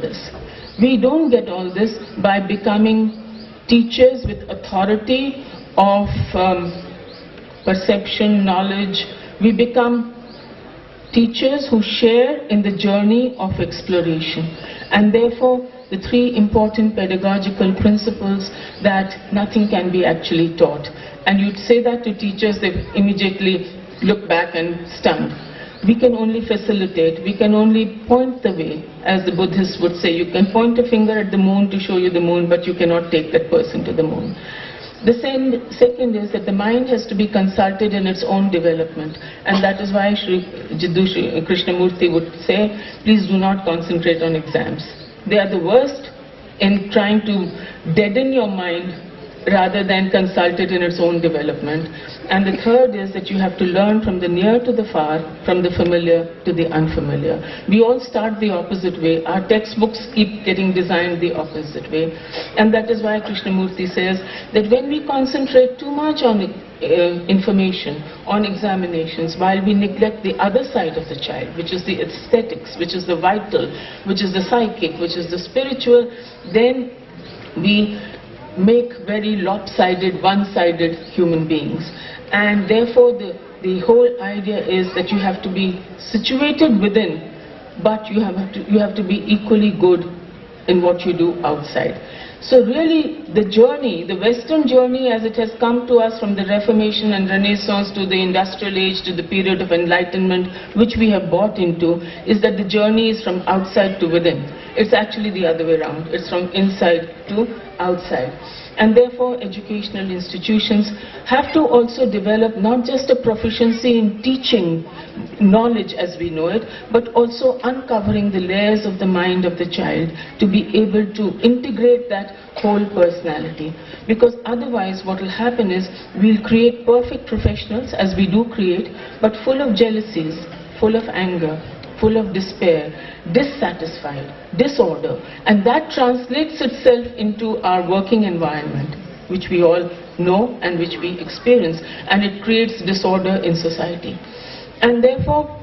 this. We don't get all this by becoming teachers with authority of perception, knowledge. We become teachers who share in the journey of exploration. And therefore, the three important pedagogical principles that nothing can be actually taught. And you'd say that to teachers, they immediately look back and stunned. We can only facilitate, we can only point the way, as the Buddhists would say. You can point a finger at the moon to show you the moon, but you cannot take that person to the moon. The second is that the mind has to be consulted in its own development, and that is why Jiddu Krishnamurti would say, please do not concentrate on exams. They are the worst in trying to deaden your mind rather than consult it in its own development. And the third is that you have to learn from the near to the far, from the familiar to the unfamiliar. We all start the opposite way. Our textbooks keep getting designed the opposite way. And that is why Krishnamurti says that when we concentrate too much on information, on examinations, while we neglect the other side of the child, which is the aesthetics, which is the vital, which is the psychic, which is the spiritual, then we make very lopsided, one-sided human beings. And therefore the whole idea is that you have to be situated within, but you have to be equally good in what you do outside. So really the journey, the Western journey as it has come to us from the Reformation and Renaissance to the Industrial Age to the period of Enlightenment, which we have bought into, is that the journey is from outside to within. It's actually the other way around. It's from inside to outside. And therefore educational institutions have to also develop not just a proficiency in teaching knowledge as we know it, but also uncovering the layers of the mind of the child to be able to integrate that whole personality. Because otherwise what will happen is we'll create perfect professionals, as we do create, but full of jealousies, full of anger, full of despair, dissatisfied, disorder, and that translates itself into our working environment, which we all know and which we experience, and it creates disorder in society. And therefore,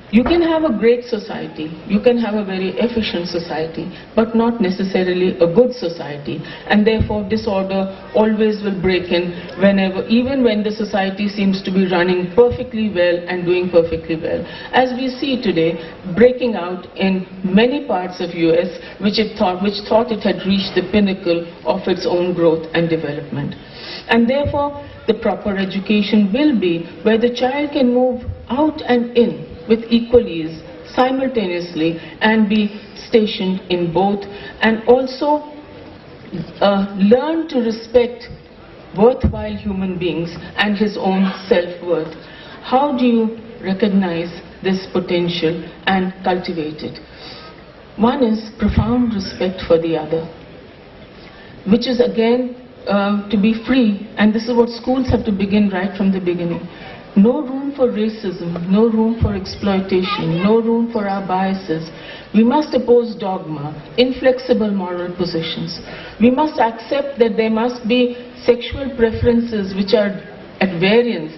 you can have a great society, you can have a very efficient society, but not necessarily a good society, and therefore disorder always will break in whenever, even when the society seems to be running perfectly well and doing perfectly well. As we see today, breaking out in many parts of US, which thought it had reached the pinnacle of its own growth and development. And therefore, the proper education will be where the child can move out and in with equal ease, simultaneously, and be stationed in both, and also learn to respect worthwhile human beings and his own self-worth. How do you recognize this potential and cultivate it? One is profound respect for the other, which is again to be free, and this is what schools have to begin right from the beginning. No room for racism, no room for exploitation, no room for our biases. We must oppose dogma, inflexible moral positions. We must accept that there must be sexual preferences which are at variance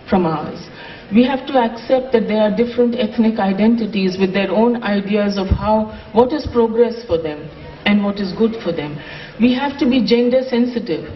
from ours. We have to accept that there are different ethnic identities with their own ideas of what is progress for them and what is good for them. We have to be gender sensitive.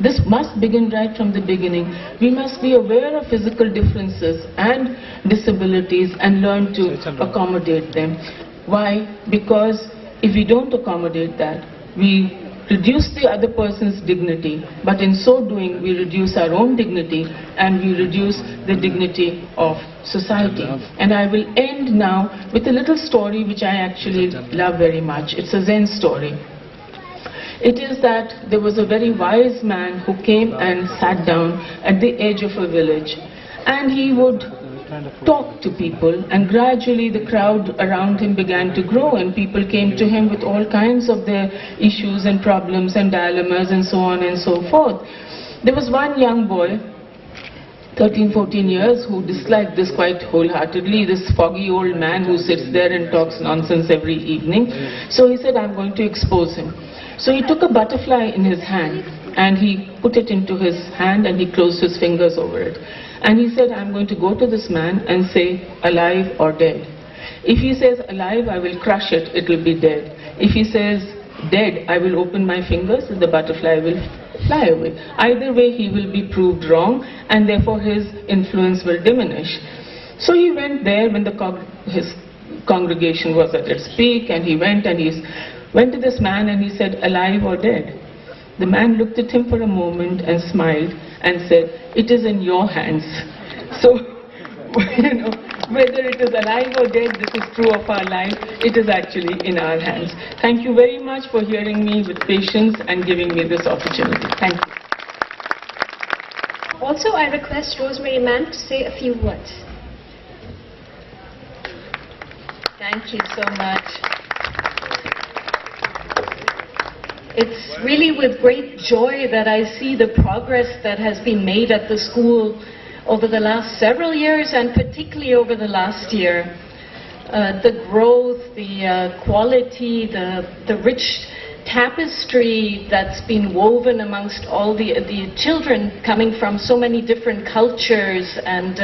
This must begin right from the beginning. We must be aware of physical differences and disabilities and learn to accommodate them. Why? Because if we don't accommodate that, we reduce the other person's dignity, but in so doing we reduce our own dignity and we reduce the dignity of society. And I will end now with a little story which I actually love very much. It's a Zen story. It is that there was a very wise man who came and sat down at the edge of a village, and he would talk to people, and gradually the crowd around him began to grow, and people came to him with all kinds of their issues and problems and dilemmas and so on and so forth. There was one young boy, 13, 14 years, who disliked this quite wholeheartedly, this foggy old man who sits there and talks nonsense every evening. So he said, I'm going to expose him. So he took a butterfly in his hand and he put it into his hand and he closed his fingers over it. And he said, I'm going to go to this man and say, alive or dead. If he says alive, I will crush it, it will be dead. If he says dead, I will open my fingers and the butterfly will fly away. Either way, he will be proved wrong, and therefore his influence will diminish. So he went there when his congregation was at its peak, and he went to this man and he said, alive or dead? The man looked at him for a moment and smiled and said, it is in your hands. So, you know, whether it is alive or dead, this is true of our life. It is actually in our hands. Thank you very much for hearing me with patience and giving me this opportunity. Thank you. Also, I request Rosemary Mann to say a few words. Thank you so much. It's really with great joy that I see the progress that has been made at the school over the last several years, and particularly over the last year. The growth, the quality, the rich tapestry that's been woven amongst all the children coming from so many different cultures, and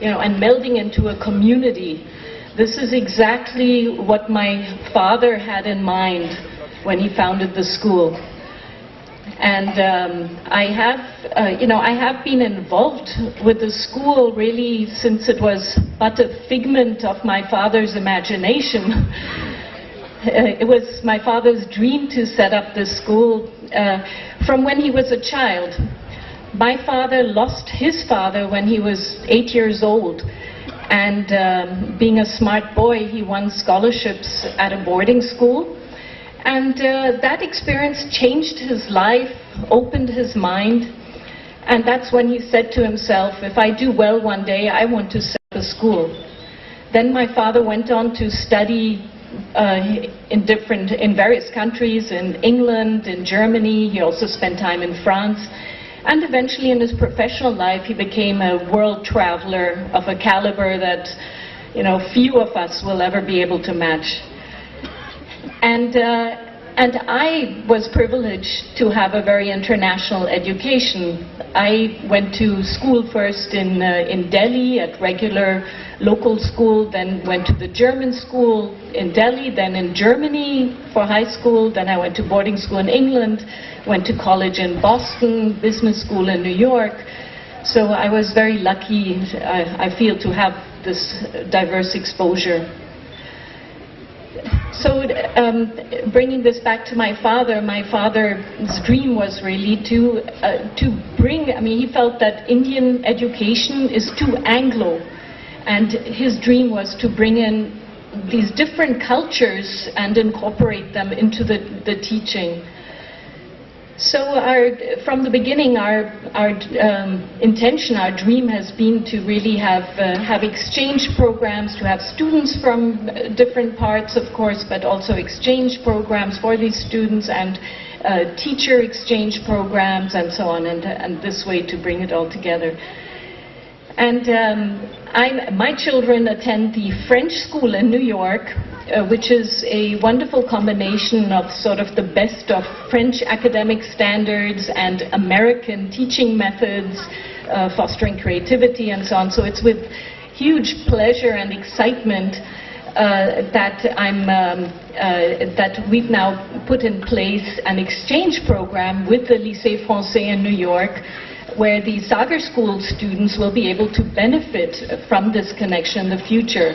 you know, and melding into a community. This is exactly what my father had in mind when he founded the school. And I have been involved with the school really since it was but a figment of my father's imagination. It was my father's dream to set up this school from when he was a child. My father lost his father when he was 8 years old. And being a smart boy, he won scholarships at a boarding school. And that experience changed his life, opened his mind. And that's when he said to himself, if I do well one day, I want to set up a school. Then my father went on to study in various countries, in England, in Germany. He also spent time in France. And eventually in his professional life, he became a world traveler of a caliber that, you know, few of us will ever be able to match. And I was privileged to have a very international education. I went to school first in Delhi at regular local school, then went to the German school in Delhi, then in Germany for high school, then I went to boarding school in England, went to college in Boston, business school in New York. So I was very lucky, I feel, to have this diverse exposure. So bringing this back to my father's dream was really to bring, I mean, he felt that Indian education is too Anglo, and his dream was to bring in these different cultures and incorporate them into the teaching. So from the beginning, our intention, our dream has been to really have exchange programs, to have students from different parts, of course, but also exchange programs for these students, and teacher exchange programs, and so on, and this way to bring it all together. And my children attend the French school in New York, which is a wonderful combination of sort of the best of French academic standards and American teaching methods, fostering creativity and so on. So it's with huge pleasure and excitement that we've now put in place an exchange program with the Lycée Français in New York, where the Sagar School students will be able to benefit from this connection in the future.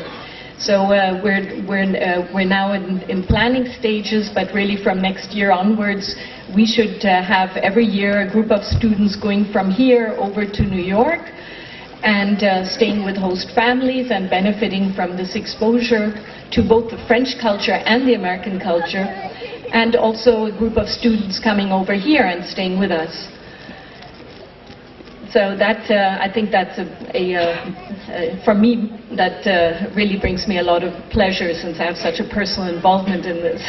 So we're now in planning stages, but really from next year onwards, we should have every year a group of students going from here over to New York and staying with host families and benefiting from this exposure to both the French culture and the American culture, and also a group of students coming over here and staying with us. So that, I think that's for me, that really brings me a lot of pleasure, since I have such a personal involvement in this.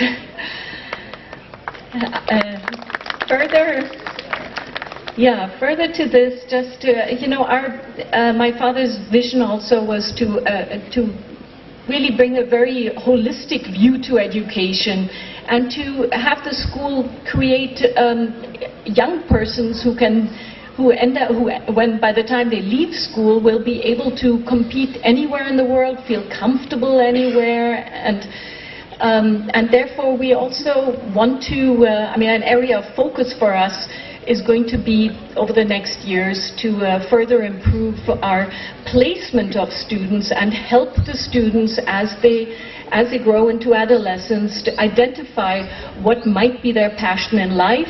Further to this, just you know, my father's vision also was to really bring a very holistic view to education, and to have the school create young persons who when by the time they leave school, will be able to compete anywhere in the world, feel comfortable anywhere, and therefore we also want to, an area of focus for us is going to be, over the next years, to further improve our placement of students and help the students as they grow into adolescence to identify what might be their passion in life,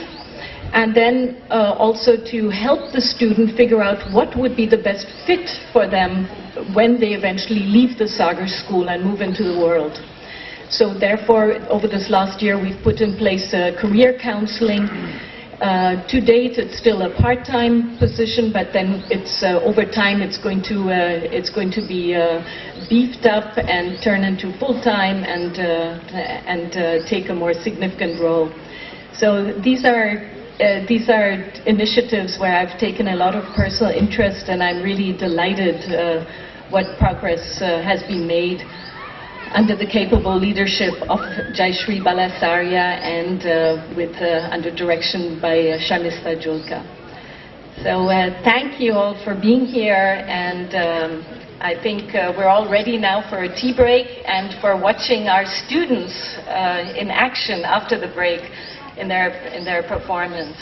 and then also to help the student figure out what would be the best fit for them when they eventually leave the Sagar school and move into the world. So therefore, over this last year, we've put in place career counseling. To date, it's still a part-time position, but then it's over time it's going to be beefed up and turn into full-time and take a more significant role. So these are initiatives where I've taken a lot of personal interest, and I'm really delighted what progress has been made under the capable leadership of Jayashree Balasarya and under direction by Sharmistha Julka. So thank you all for being here, and I think we're all ready now for a tea break and for watching our students in action after the break in their performance.